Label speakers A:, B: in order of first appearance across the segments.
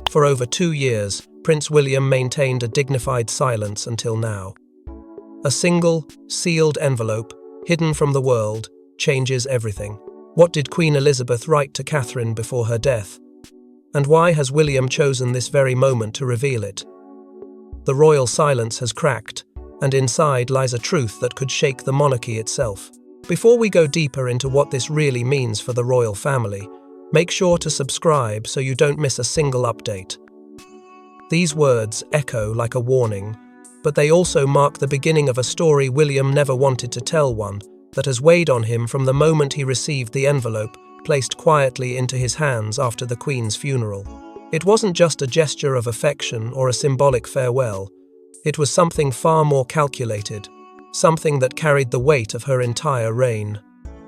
A: For over 2 years, Prince William maintained a dignified silence until now. A single, sealed envelope, hidden from the world, changes everything. What did Queen Elizabeth write to Catherine before her death? And why has William chosen this very moment to reveal it? The royal silence has cracked, and inside lies a truth that could shake the monarchy itself. Before we go deeper into what this really means for the royal family, make sure to subscribe so you don't miss a single update. These words echo like a warning, but they also mark the beginning of a story William never wanted to tell, one that has weighed on him from the moment he received the envelope placed quietly into his hands after the Queen's funeral. It wasn't just a gesture of affection or a symbolic farewell. It was something far more calculated, something that carried the weight of her entire reign.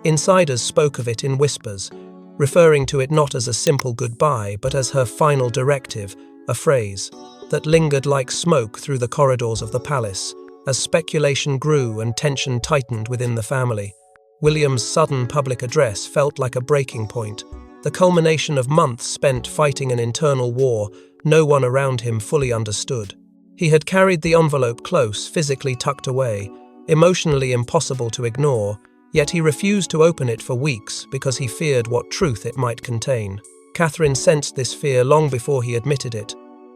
A: Insiders spoke of it in whispers, referring to it not as a simple goodbye but as her final directive, a phrase that lingered like smoke through the corridors of the palace. As speculation grew and tension tightened within the family, William's sudden public address felt like a breaking point, the culmination of months spent fighting an internal war no one around him fully understood. He had carried the envelope close, physically tucked away, emotionally impossible to ignore, yet he refused to open it for weeks because he feared what truth it might contain. Catherine sensed this fear long before he admitted it.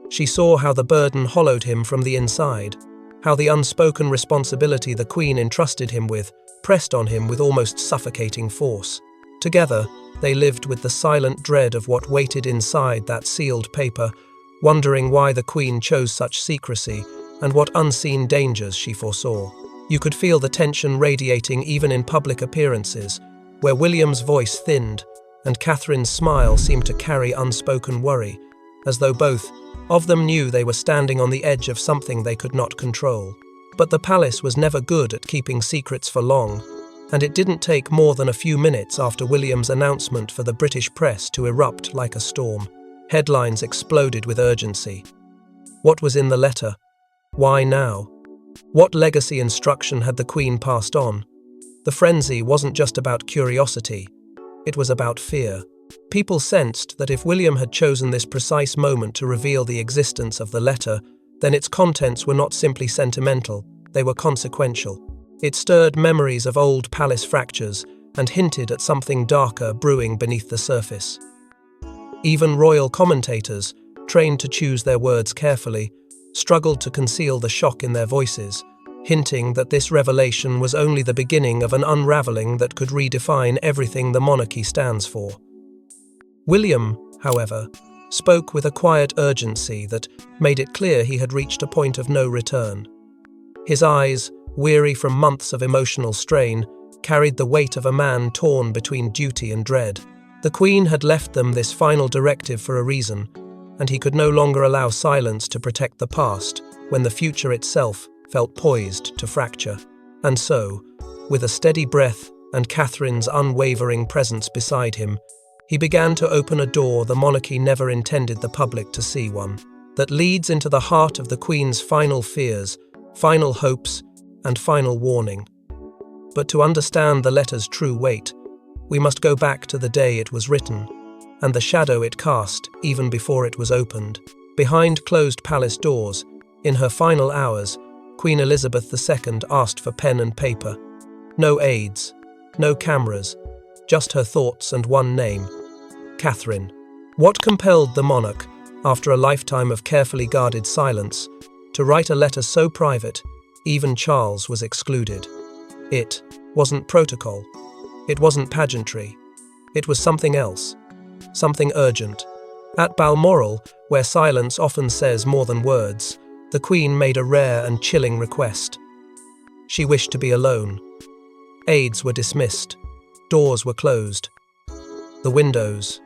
A: She saw how the burden hollowed him from the inside, how the unspoken responsibility the Queen entrusted him with pressed on him with almost suffocating force. Together, they lived with the silent dread of what waited inside that sealed paper, wondering why the Queen chose such secrecy and what unseen dangers she foresaw. You could feel the tension radiating even in public appearances, where William's voice thinned and Catherine's smile seemed to carry unspoken worry, as though both of them knew they were standing on the edge of something they could not control. But the palace was never good at keeping secrets for long, and it didn't take more than a few minutes after William's announcement for the British press to erupt like a storm. Headlines exploded with urgency. What was in the letter? Why now? What legacy instruction had the Queen passed on? The frenzy wasn't just about curiosity, it was about fear. People sensed that if William had chosen this precise moment to reveal the existence of the letter, then its contents were not simply sentimental, they were consequential. It stirred memories of old palace fractures and hinted at something darker brewing beneath the surface. Even royal commentators, trained to choose their words carefully, struggled to conceal the shock in their voices, hinting that this revelation was only the beginning of an unraveling that could redefine everything the monarchy stands for. William, however, spoke with a quiet urgency that made it clear he had reached a point of no return. His eyes, weary from months of emotional strain, carried the weight of a man torn between duty and dread. The Queen had left them this final directive for a reason, and he could no longer allow silence to protect the past when the future itself felt poised to fracture. And so, with a steady breath and Catherine's unwavering presence beside him, he began to open a door the monarchy never intended the public to see, one that leads into the heart of the Queen's final fears, final hopes, and final warning. But to understand the letter's true weight, we must go back to the day it was written, and the shadow it cast even before it was opened. Behind closed palace doors, in her final hours, Queen Elizabeth II asked for pen and paper. No aides, no cameras, just her thoughts and one name: Catherine. What compelled the monarch, after a lifetime of carefully guarded silence, to write a letter so private, even Charles was excluded? It wasn't protocol. It wasn't pageantry. It was something else. Something urgent. At Balmoral, where silence often says more than words, the Queen made a rare and chilling request. She wished to be alone. Aides were dismissed. Doors were closed. The windows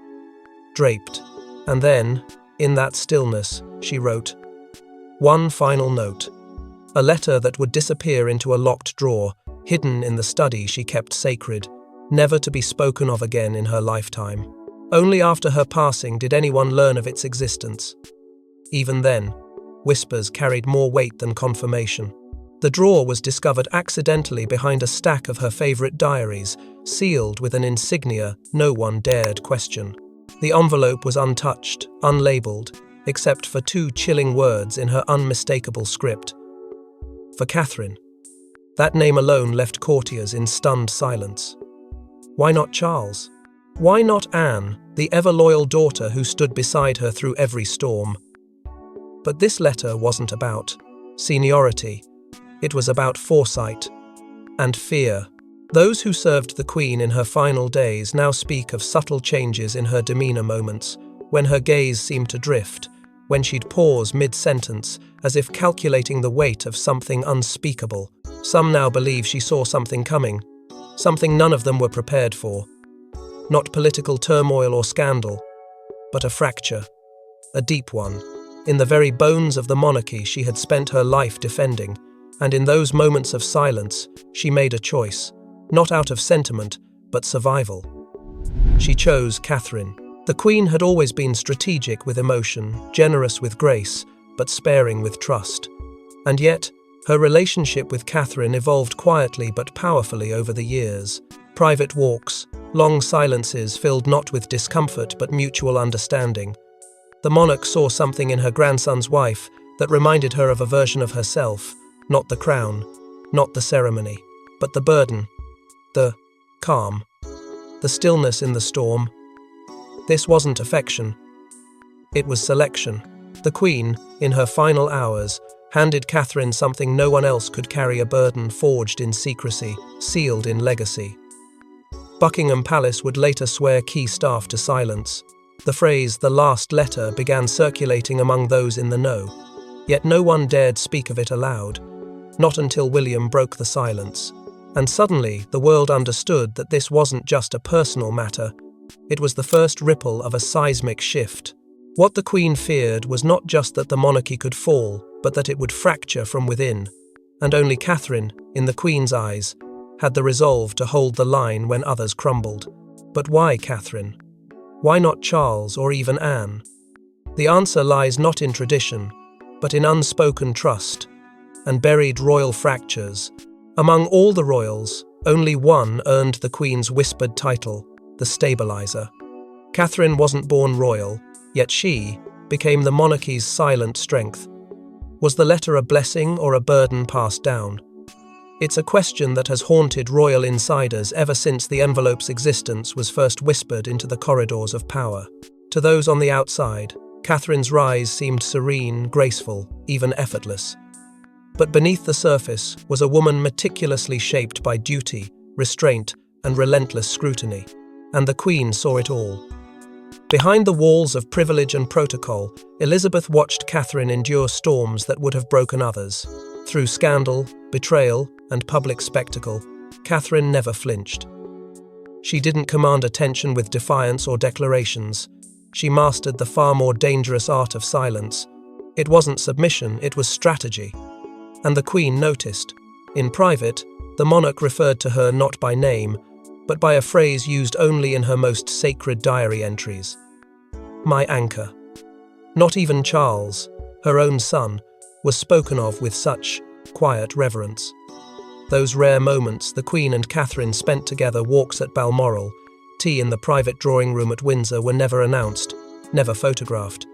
A: draped. And then, in that stillness, she wrote one final note. A letter that would disappear into a locked drawer, hidden in the study she kept sacred, never to be spoken of again in her lifetime. Only after her passing did anyone learn of its existence. Even then, whispers carried more weight than confirmation. The drawer was discovered accidentally behind a stack of her favorite diaries, sealed with an insignia no one dared question. The envelope was untouched, unlabeled, except for two chilling words in her unmistakable script. For Catherine. That name alone left courtiers in stunned silence. Why not Charles? Why not Anne, the ever-loyal daughter who stood beside her through every storm? But this letter wasn't about seniority. It was about foresight and fear. Those who served the Queen in her final days now speak of subtle changes in her demeanor moments, when her gaze seemed to drift, when she'd pause mid-sentence, as if calculating the weight of something unspeakable. Some now believe she saw something coming, something none of them were prepared for. Not political turmoil or scandal, but a fracture, a deep one, in the very bones of the monarchy she had spent her life defending, and in those moments of silence, she made a choice, not out of sentiment, but survival. She chose Catherine. The Queen had always been strategic with emotion, generous with grace, but sparing with trust. And yet, her relationship with Catherine evolved quietly but powerfully over the years. Private walks, long silences filled not with discomfort but mutual understanding. The monarch saw something in her grandson's wife that reminded her of a version of herself, not the crown, not the ceremony, but the burden, the calm, the stillness in the storm. This wasn't affection. It was selection. The Queen, in her final hours, handed Catherine something no one else could carry, a burden forged in secrecy, sealed in legacy. Buckingham Palace would later swear key staff to silence. The phrase, "the last letter," began circulating among those in the know. Yet no one dared speak of it aloud, not until William broke the silence. And suddenly, the world understood that this wasn't just a personal matter. It was the first ripple of a seismic shift. What the Queen feared was not just that the monarchy could fall, but that it would fracture from within. And only Catherine, in the Queen's eyes, had the resolve to hold the line when others crumbled. But why Catherine? Why not Charles or even Anne? The answer lies not in tradition, but in unspoken trust and buried royal fractures. Among all the royals, only one earned the Queen's whispered title, the stabilizer. Catherine wasn't born royal, yet she became the monarchy's silent strength. Was the letter a blessing or a burden passed down? It's a question that has haunted royal insiders ever since the envelope's existence was first whispered into the corridors of power. To those on the outside, Catherine's rise seemed serene, graceful, even effortless. But beneath the surface was a woman meticulously shaped by duty, restraint, and relentless scrutiny. And the Queen saw it all. Behind the walls of privilege and protocol, Elizabeth watched Catherine endure storms that would have broken others. Through scandal, betrayal, and public spectacle, Catherine never flinched. She didn't command attention with defiance or declarations. She mastered the far more dangerous art of silence. It wasn't submission, it was strategy. And the Queen noticed. In private, the monarch referred to her not by name, but by a phrase used only in her most sacred diary entries. My anchor. Not even Charles, her own son, was spoken of with such quiet reverence. Those rare moments the Queen and Catherine spent together, walks at Balmoral, tea in the private drawing room at Windsor, were never announced, never photographed.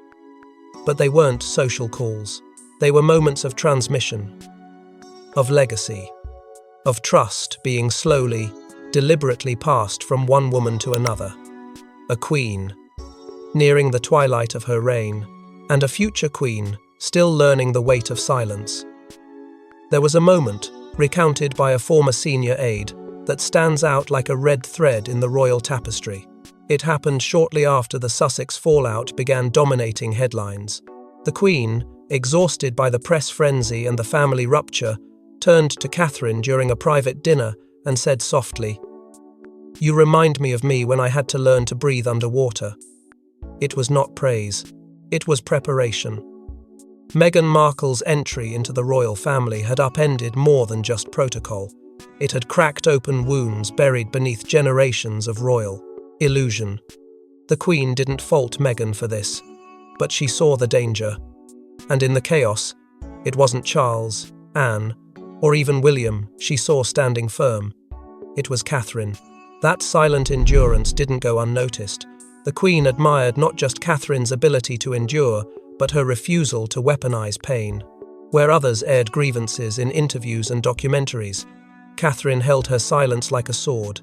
A: But they weren't social calls. They were moments of transmission, of legacy, of trust being slowly, deliberately passed from one woman to another. A queen, nearing the twilight of her reign, and a future queen, still learning the weight of silence. There was a moment, recounted by a former senior aide, that stands out like a red thread in the royal tapestry. It happened shortly after the Sussex fallout began dominating headlines. The Queen, exhausted by the press frenzy and the family rupture, turned to Catherine during a private dinner and said softly, "You remind me of me when I had to learn to breathe underwater." It was not praise, it was preparation. Meghan Markle's entry into the royal family had upended more than just protocol. It had cracked open wounds buried beneath generations of royal illusion. The Queen didn't fault Meghan for this, but she saw the danger. And in the chaos, it wasn't Charles, Anne, or even William she saw standing firm. It was Catherine. That silent endurance didn't go unnoticed. The Queen admired not just Catherine's ability to endure, but her refusal to weaponize pain. Where others aired grievances in interviews and documentaries, Catherine held her silence like a sword,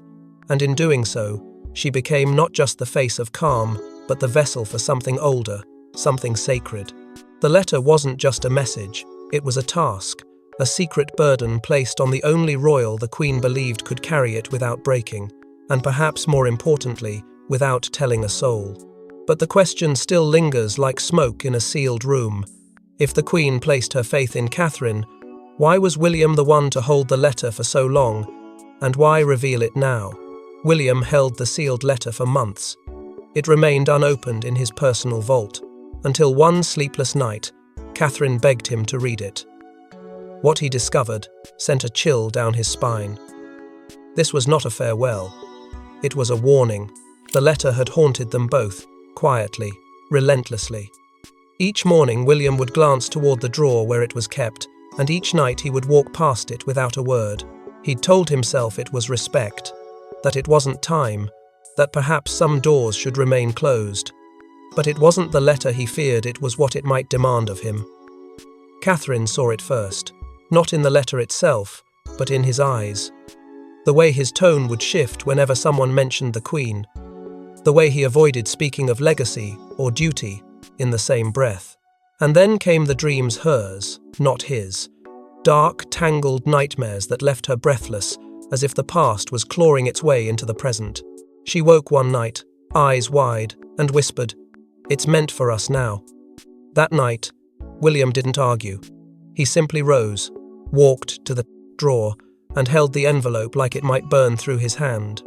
A: and in doing so, she became not just the face of calm, but the vessel for something older, something sacred. The letter wasn't just a message, it was a task, a secret burden placed on the only royal the Queen believed could carry it without breaking, and perhaps more importantly, without telling a soul. But the question still lingers like smoke in a sealed room. If the Queen placed her faith in Catherine, why was William the one to hold the letter for so long, and why reveal it now? William held the sealed letter for months. It remained unopened in his personal vault, until one sleepless night, Catherine begged him to read it. What he discovered sent a chill down his spine. This was not a farewell. It was a warning. The letter had haunted them both, quietly, relentlessly. Each morning William would glance toward the drawer where it was kept, and each night he would walk past it without a word. He'd told himself it was respect, that it wasn't time, that perhaps some doors should remain closed. But it wasn't the letter he feared, it was what it might demand of him. Catherine saw it first, not in the letter itself, but in his eyes. The way his tone would shift whenever someone mentioned the Queen. The way he avoided speaking of legacy or duty in the same breath. And then came the dreams, hers, not his. Dark, tangled nightmares that left her breathless, as if the past was clawing its way into the present. She woke one night, eyes wide, and whispered, "It's meant for us now." That night, William didn't argue. He simply rose, walked to the drawer, and held the envelope like it might burn through his hand.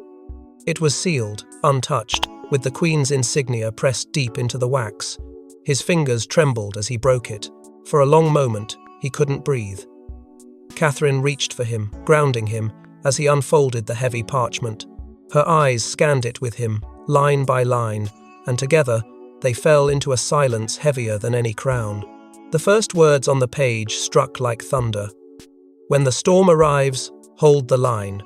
A: It was sealed, untouched, with the Queen's insignia pressed deep into the wax. His fingers trembled as he broke it. For a long moment, he couldn't breathe. Catherine reached for him, grounding him, as he unfolded the heavy parchment. Her eyes scanned it with him, line by line, and together, they fell into a silence heavier than any crown. The first words on the page struck like thunder. "When the storm arrives, hold the line."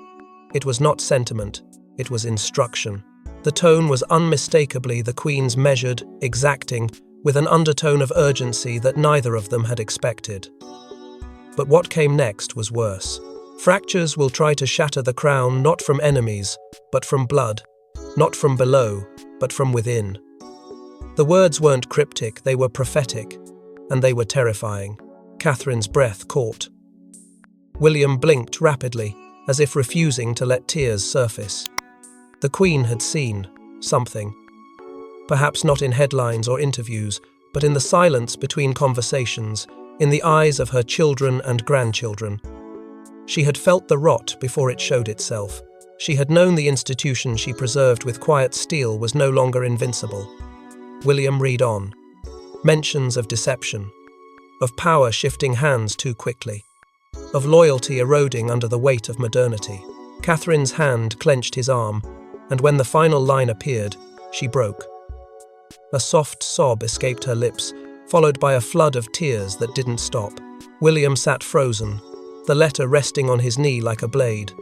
A: It was not sentiment, it was instruction. The tone was unmistakably the Queen's, measured, exacting, with an undertone of urgency that neither of them had expected. But what came next was worse. "Fractures will try to shatter the crown not from enemies, but from blood, not from below, but from within." The words weren't cryptic, they were prophetic, and they were terrifying. Catherine's breath caught. William blinked rapidly, as if refusing to let tears surface. The Queen had seen something. Perhaps not in headlines or interviews, but in the silence between conversations, in the eyes of her children and grandchildren. She had felt the rot before it showed itself. She had known the institution she preserved with quiet steel was no longer invincible. William read on. Mentions of deception, of power shifting hands too quickly, of loyalty eroding under the weight of modernity. Catherine's hand clenched his arm, and when the final line appeared, she broke. A soft sob escaped her lips, followed by a flood of tears that didn't stop. William sat frozen, the letter resting on his knee like a blade.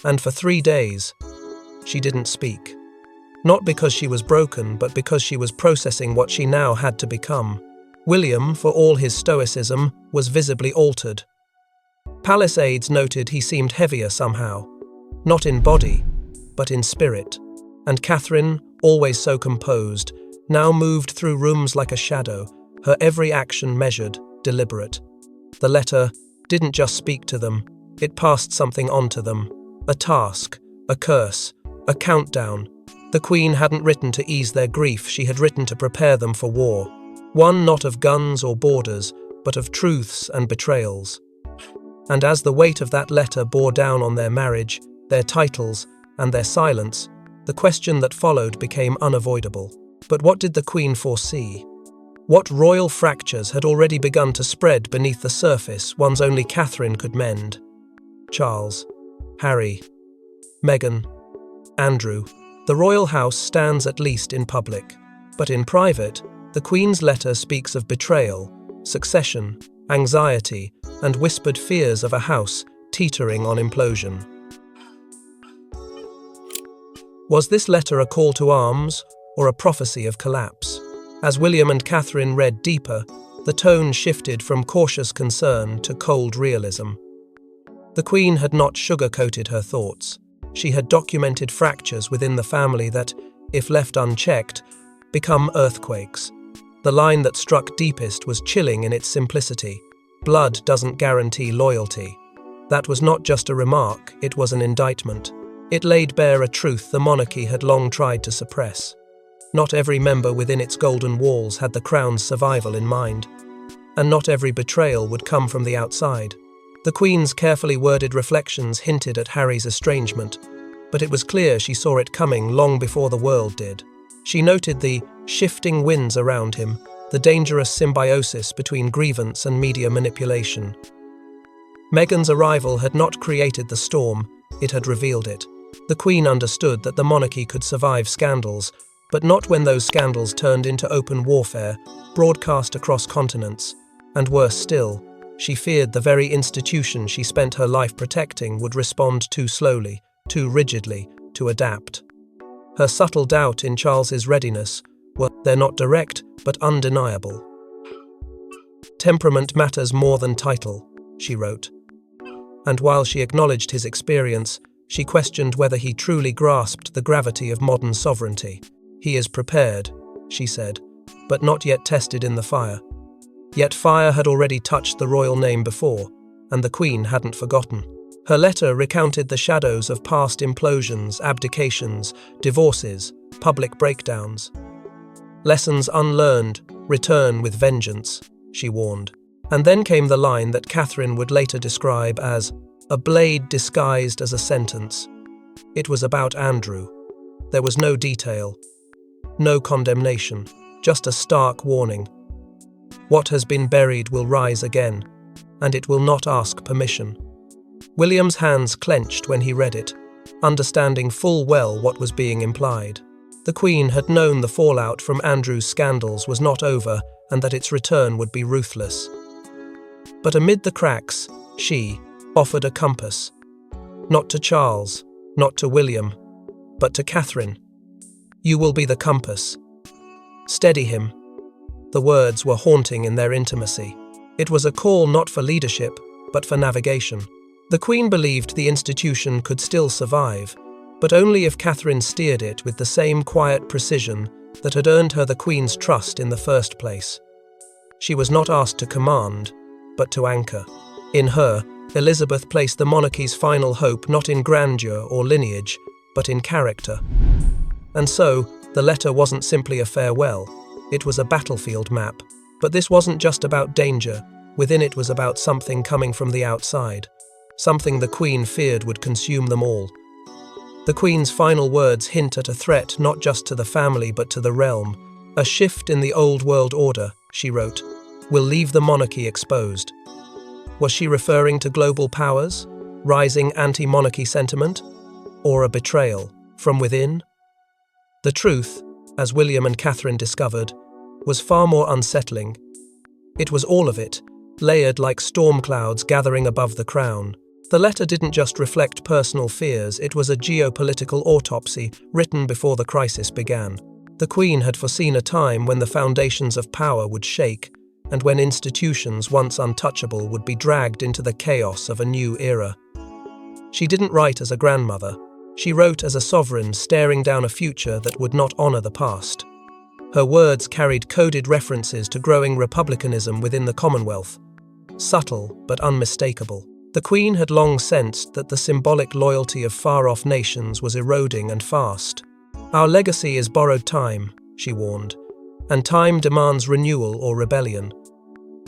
A: And for 3 days, she didn't speak. Not because she was broken, but because she was processing what she now had to become. William, for all his stoicism, was visibly altered. Palace aides noted he seemed heavier somehow, not in body, but in spirit. And Catherine, always so composed, now moved through rooms like a shadow, her every action measured, deliberate. The letter didn't just speak to them, it passed something on to them. A task, a curse, a countdown. The Queen hadn't written to ease their grief, she had written to prepare them for war. One not of guns or borders, but of truths and betrayals. And as the weight of that letter bore down on their marriage, their titles, and their silence, the question that followed became unavoidable. But what did the Queen foresee? What royal fractures had already begun to spread beneath the surface ones only Catherine could mend? Charles, Harry, Meghan, Andrew. The royal house stands at least in public. But in private, the Queen's letter speaks of betrayal, succession, anxiety, and whispered fears of a house teetering on implosion. Was this letter a call to arms or a prophecy of collapse? As William and Catherine read deeper, the tone shifted from cautious concern to cold realism. The Queen had not sugar-coated her thoughts. She had documented fractures within the family that, if left unchecked, become earthquakes. The line that struck deepest was chilling in its simplicity. Blood doesn't guarantee loyalty. That was not just a remark, it was an indictment. It laid bare a truth the monarchy had long tried to suppress. Not every member within its golden walls had the crown's survival in mind, and not every betrayal would come from the outside. The Queen's carefully worded reflections hinted at Harry's estrangement, but it was clear she saw it coming long before the world did. She noted the shifting winds around him, the dangerous symbiosis between grievance and media manipulation. Meghan's arrival had not created the storm, it had revealed it. The Queen understood that the monarchy could survive scandals, but not when those scandals turned into open warfare, broadcast across continents. And worse still, she feared the very institution she spent her life protecting would respond too slowly, too rigidly, to adapt. Her subtle doubt in Charles's readiness were, they're not direct, but undeniable. "Temperament matters more than title," she wrote. And while she acknowledged his experience, she questioned whether he truly grasped the gravity of modern sovereignty. "He is prepared," she said, "but not yet tested in the fire." Yet fire had already touched the royal name before, and the Queen hadn't forgotten. Her letter recounted the shadows of past implosions, abdications, divorces, public breakdowns. "Lessons unlearned return with vengeance," she warned. And then came the line that Catherine would later describe as a blade disguised as a sentence. It was about Andrew. There was no detail, no condemnation, just a stark warning. What has been buried will rise again, and it will not ask permission. William's hands clenched when he read it, understanding full well what was being implied. The Queen had known the fallout from Andrew's scandals was not over and that its return would be ruthless. But amid the cracks, she offered a compass. Not to Charles, not to William, but to Catherine. "You will be the compass. Steady him." The words were haunting in their intimacy. It was a call not for leadership, but for navigation. The Queen believed the institution could still survive, but only if Catherine steered it with the same quiet precision that had earned her the Queen's trust in the first place. She was not asked to command, but to anchor. In her, Elizabeth placed the monarchy's final hope not in grandeur or lineage, but in character. And so, the letter wasn't simply a farewell, it was a battlefield map. But this wasn't just about danger, within it was about something coming from the outside, something the Queen feared would consume them all. The Queen's final words hint at a threat not just to the family but to the realm. "A shift in the old world order," she wrote, "will leave the monarchy exposed." Was she referring to global powers, rising anti-monarchy sentiment, or a betrayal from within? The truth, as William and Catherine discovered, was far more unsettling. It was all of it, layered like storm clouds gathering above the crown. The letter didn't just reflect personal fears, it was a geopolitical autopsy written before the crisis began. The Queen had foreseen a time when the foundations of power would shake, and when institutions once untouchable would be dragged into the chaos of a new era. She didn't write as a grandmother. She wrote as a sovereign staring down a future that would not honor the past. Her words carried coded references to growing republicanism within the Commonwealth. Subtle but unmistakable. The Queen had long sensed that the symbolic loyalty of far-off nations was eroding and fast. "Our legacy is borrowed time," she warned, "and time demands renewal or rebellion."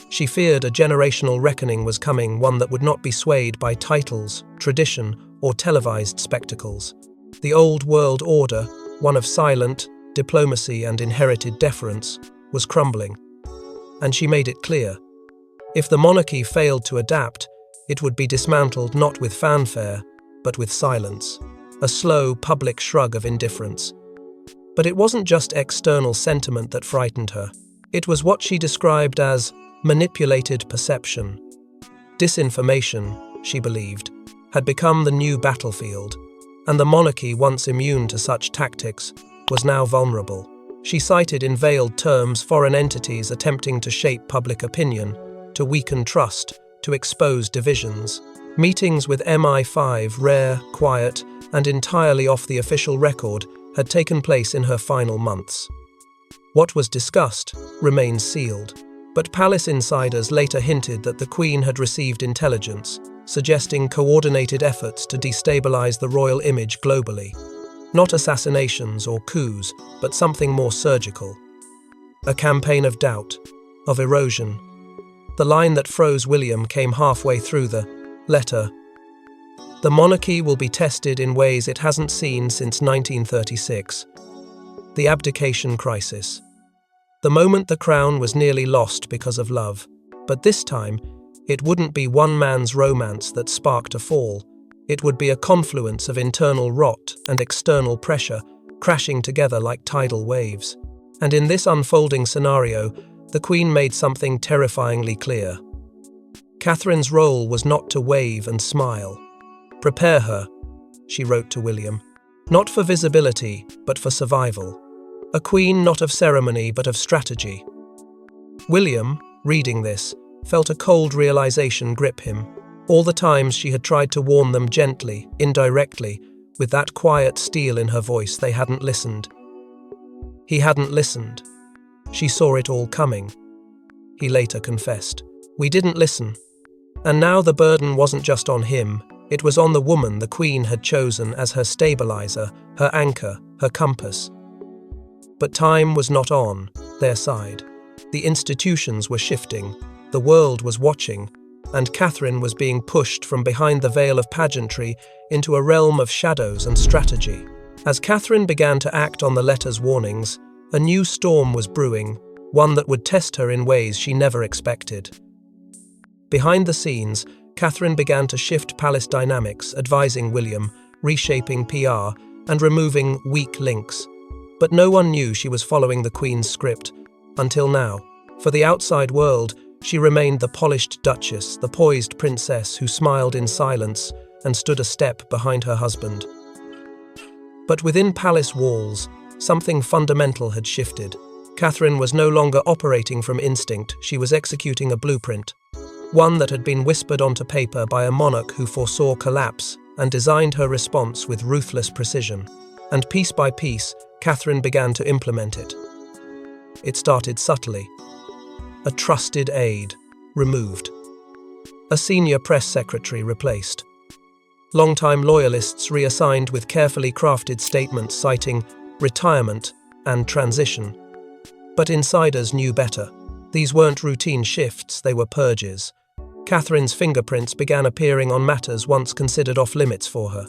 A: She feared a generational reckoning was coming, one that would not be swayed by titles, tradition, or televised spectacles. The old world order, one of silent diplomacy and inherited deference, was crumbling. And she made it clear. If the monarchy failed to adapt, it would be dismantled not with fanfare, but with silence. A slow, public shrug of indifference. But it wasn't just external sentiment that frightened her. It was what she described as manipulated perception. Disinformation, she believed, had become the new battlefield, and the monarchy, once immune to such tactics, was now vulnerable. She cited in veiled terms foreign entities attempting to shape public opinion, to weaken trust, to expose divisions. Meetings with MI5, rare, quiet, and entirely off the official record, had taken place in her final months. What was discussed remains sealed, but palace insiders later hinted that the Queen had received intelligence, suggesting coordinated efforts to destabilize the royal image globally. Not assassinations or coups, but something more surgical. A campaign of doubt, of erosion. The line that froze William came halfway through the letter. The monarchy will be tested in ways it hasn't seen since 1936. The abdication crisis. The moment the crown was nearly lost because of love, but this time, it wouldn't be one man's romance that sparked a fall. It would be a confluence of internal rot and external pressure, crashing together like tidal waves. And in this unfolding scenario, the Queen made something terrifyingly clear. Catherine's role was not to wave and smile. "Prepare her," she wrote to William, "not for visibility, but for survival. A queen not of ceremony, but of strategy." William, reading this, felt a cold realization grip him. All the times she had tried to warn them gently, indirectly, with that quiet steel in her voice, they hadn't listened. He hadn't listened. She saw it all coming. He later confessed, "We didn't listen." And now the burden wasn't just on him, it was on the woman the Queen had chosen as her stabilizer, her anchor, her compass. But time was not on their side. The institutions were shifting, the world was watching, and Catherine was being pushed from behind the veil of pageantry into a realm of shadows and strategy. As Catherine began to act on the letter's warnings, a new storm was brewing, one that would test her in ways she never expected. Behind the scenes, Catherine began to shift palace dynamics, advising William, reshaping PR, and removing weak links. But no one knew she was following the Queen's script, until now. For the outside world, she remained the polished duchess, the poised princess who smiled in silence and stood a step behind her husband. But within palace walls, something fundamental had shifted. Catherine was no longer operating from instinct, she was executing a blueprint. One that had been whispered onto paper by a monarch who foresaw collapse and designed her response with ruthless precision. And piece by piece, Catherine began to implement it. It started subtly. A trusted aide, removed. A senior press secretary replaced. Longtime loyalists reassigned with carefully crafted statements citing retirement and transition. But insiders knew better. These weren't routine shifts, they were purges. Catherine's fingerprints began appearing on matters once considered off-limits for her.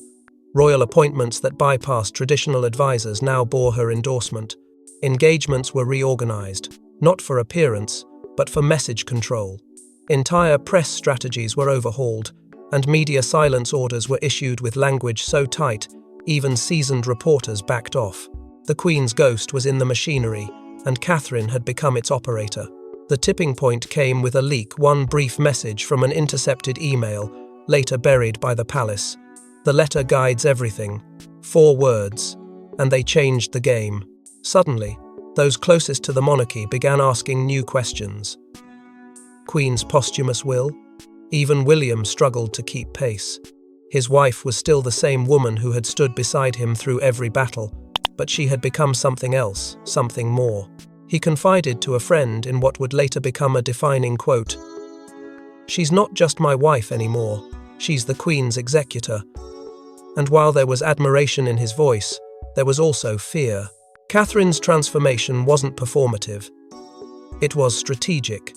A: Royal appointments that bypassed traditional advisors now bore her endorsement. Engagements were reorganized, not for appearance, but for message control. Entire press strategies were overhauled, and media silence orders were issued with language so tight, even seasoned reporters backed off. The Queen's ghost was in the machinery, and Catherine had become its operator. The tipping point came with a leak, one brief message from an intercepted email, later buried by the palace. The letter guides everything. 4 words, and they changed the game. Suddenly, those closest to the monarchy began asking new questions. Queen's posthumous will? Even William struggled to keep pace. His wife was still the same woman who had stood beside him through every battle, but she had become something else, something more. He confided to a friend in what would later become a defining quote. "She's not just my wife anymore, she's the Queen's executor." And while there was admiration in his voice, there was also fear. Catherine's transformation wasn't performative. It was strategic,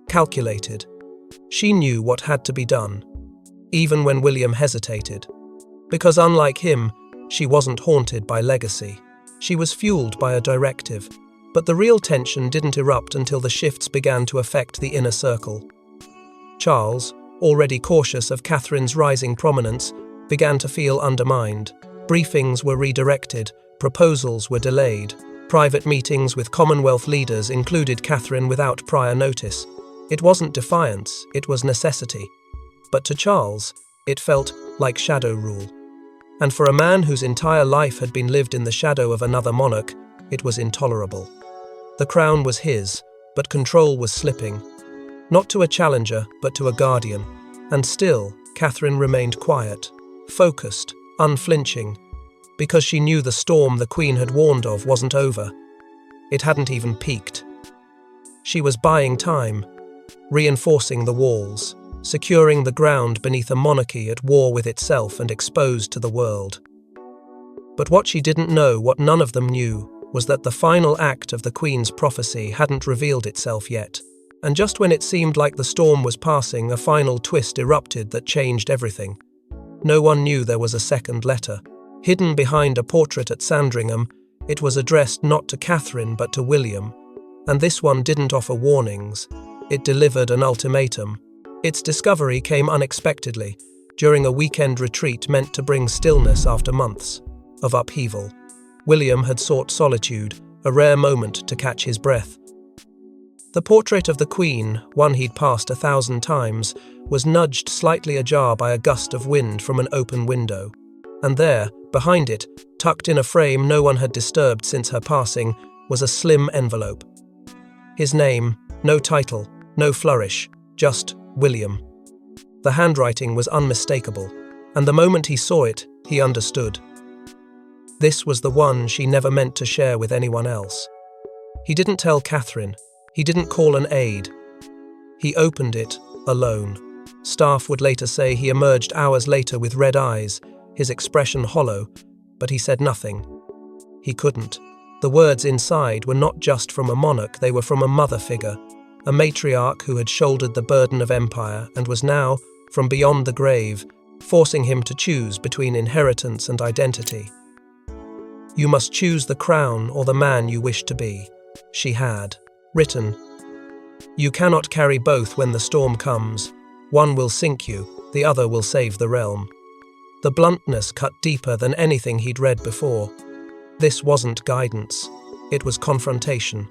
A: calculated. She knew what had to be done, even when William hesitated. Because unlike him, she wasn't haunted by legacy. She was fueled by a directive. But the real tension didn't erupt until the shifts began to affect the inner circle. Charles, already cautious of Catherine's rising prominence, began to feel undermined. Briefings were redirected, proposals were delayed. Private meetings with Commonwealth leaders included Catherine without prior notice. It wasn't defiance, it was necessity. But to Charles, it felt like shadow rule. And for a man whose entire life had been lived in the shadow of another monarch, It was intolerable. The crown was his, but control was slipping. Not to a challenger, but to a guardian. And still, Catherine remained quiet, focused, unflinching, because she knew the storm the Queen had warned of wasn't over. It hadn't even peaked. She was buying time, reinforcing the walls, securing the ground beneath a monarchy at war with itself and exposed to the world. But what she didn't know, what none of them knew, was that the final act of the Queen's prophecy hadn't revealed itself yet. And just when it seemed like the storm was passing, a final twist erupted that changed everything. No one knew there was a second letter. Hidden behind a portrait at Sandringham, it was addressed not to Catherine but to William. And this one didn't offer warnings. It delivered an ultimatum. Its discovery came unexpectedly, during a weekend retreat meant to bring stillness after months of upheaval. William had sought solitude, a rare moment to catch his breath. The portrait of the Queen, one he'd passed 1,000 times, was nudged slightly ajar by a gust of wind from an open window. And there, behind it, tucked in a frame no one had disturbed since her passing, was a slim envelope. His name, no title, no flourish, just William. The handwriting was unmistakable, and the moment he saw it, he understood. This was the one she never meant to share with anyone else. He didn't tell Catherine. He didn't call an aide. He opened it, alone. Staff would later say he emerged hours later with red eyes, his expression hollow, but he said nothing. He couldn't. The words inside were not just from a monarch, they were from a mother figure, a matriarch who had shouldered the burden of empire and was now, from beyond the grave, forcing him to choose between inheritance and identity. "You must choose the crown or the man you wish to be," she had written. "You cannot carry both when the storm comes. One will sink you, the other will save the realm." The bluntness cut deeper than anything he'd read before. This wasn't guidance, it was confrontation.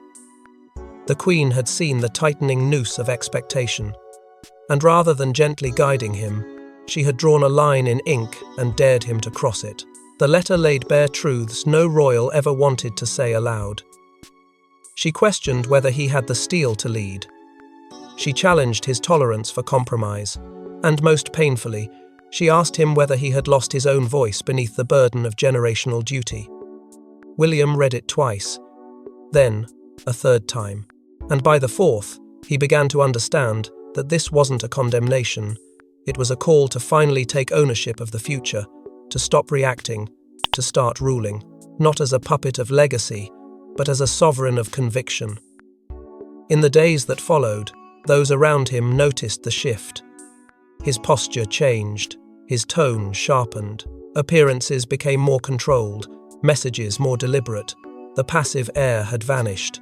A: The Queen had seen the tightening noose of expectation, and rather than gently guiding him, she had drawn a line in ink and dared him to cross it. The letter laid bare truths no royal ever wanted to say aloud. She questioned whether he had the steel to lead. She challenged his tolerance for compromise, and most painfully, she asked him whether he had lost his own voice beneath the burden of generational duty. William read it twice, then a third time, and by the fourth, he began to understand that this wasn't a condemnation, it was a call to finally take ownership of the future, to stop reacting, to start ruling, not as a puppet of legacy, but as a sovereign of conviction. In the days that followed, those around him noticed the shift. His posture changed, his tone sharpened, appearances became more controlled, messages more deliberate. The passive air had vanished.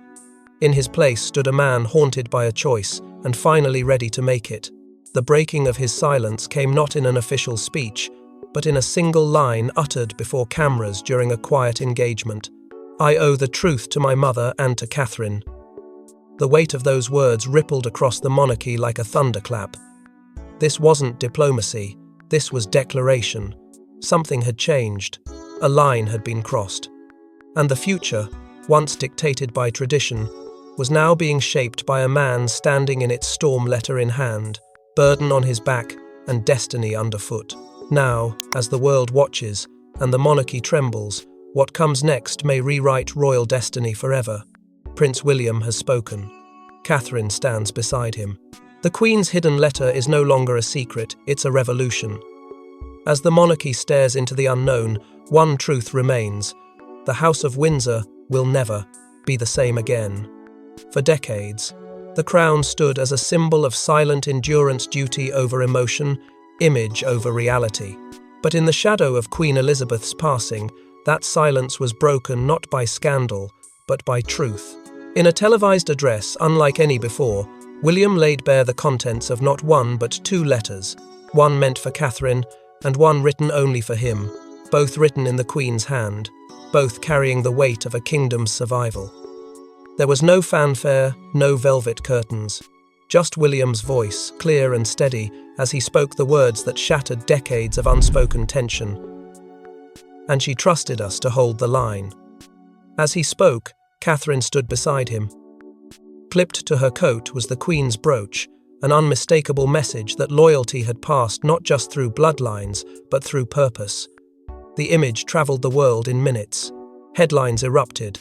A: In his place stood a man haunted by a choice and finally ready to make it. The breaking of his silence came not in an official speech, but in a single line uttered before cameras during a quiet engagement. "I owe the truth to my mother and to Catherine." The weight of those words rippled across the monarchy like a thunderclap. This wasn't diplomacy, this was declaration. Something had changed, a line had been crossed. And the future, once dictated by tradition, was now being shaped by a man standing in its storm letter in hand, burden on his back and destiny underfoot. Now, as the world watches and the monarchy trembles, what comes next may rewrite royal destiny forever. Prince William has spoken. Catherine stands beside him. The Queen's hidden letter is no longer a secret, it's a revolution. As the monarchy stares into the unknown, one truth remains. The House of Windsor will never be the same again. For decades, the crown stood as a symbol of silent endurance, duty over emotion, image over reality. But in the shadow of Queen Elizabeth's passing, that silence was broken not by scandal, but by truth. In a televised address unlike any before, William laid bare the contents of not one but two letters, one meant for Catherine and one written only for him, both written in the Queen's hand, both carrying the weight of a kingdom's survival. There was no fanfare, no velvet curtains, just William's voice, clear and steady, as he spoke the words that shattered decades of unspoken tension. "And she trusted us to hold the line." As he spoke, Catherine stood beside him. Clipped to her coat was the Queen's brooch, an unmistakable message that loyalty had passed not just through bloodlines, but through purpose. The image travelled the world in minutes. Headlines erupted.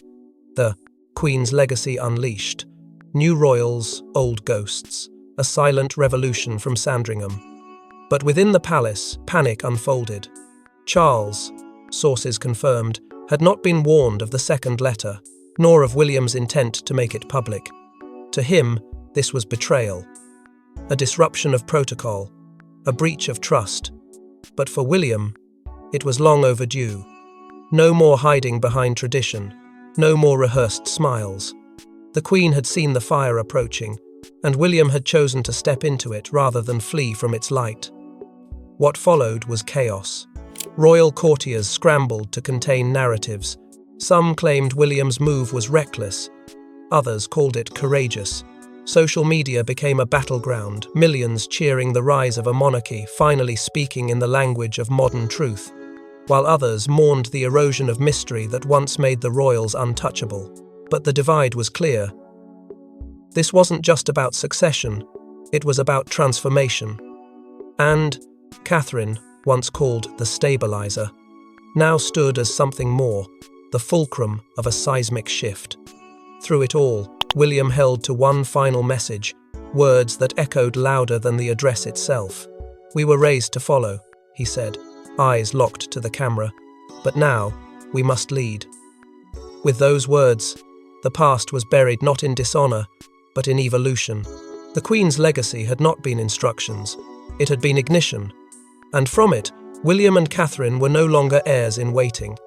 A: The Queen's legacy unleashed. New royals, old ghosts. A silent revolution from Sandringham. But within the palace, panic unfolded. Charles, sources confirmed, had not been warned of the second letter, nor of William's intent to make it public. To him, this was betrayal. A disruption of protocol. A breach of trust. But for William, it was long overdue. No more hiding behind tradition. No more rehearsed smiles. The Queen had seen the fire approaching, and William had chosen to step into it rather than flee from its light. What followed was chaos. Royal courtiers scrambled to contain narratives. Some claimed William's move was reckless. Others called it courageous. Social media became a battleground, millions cheering the rise of a monarchy finally speaking in the language of modern truth, while others mourned the erosion of mystery that once made the royals untouchable. But the divide was clear. This wasn't just about succession, it was about transformation. And Catherine, once called the stabilizer, now stood as something more, the fulcrum of a seismic shift. Through it all, William held to one final message, words that echoed louder than the address itself. "We were raised to follow," he said, eyes locked to the camera. "But now, we must lead." With those words, the past was buried not in dishonor, but in evolution. The Queen's legacy had not been instructions, it had been ignition. And from it, William and Catherine were no longer heirs in waiting.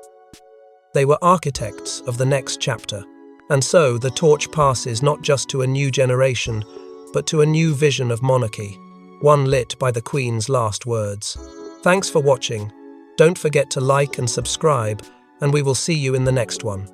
A: They were architects of the next chapter. And so the torch passes not just to a new generation, but to a new vision of monarchy, one lit by the Queen's last words. Thanks for watching. Don't forget to like and subscribe, and we will see you in the next one.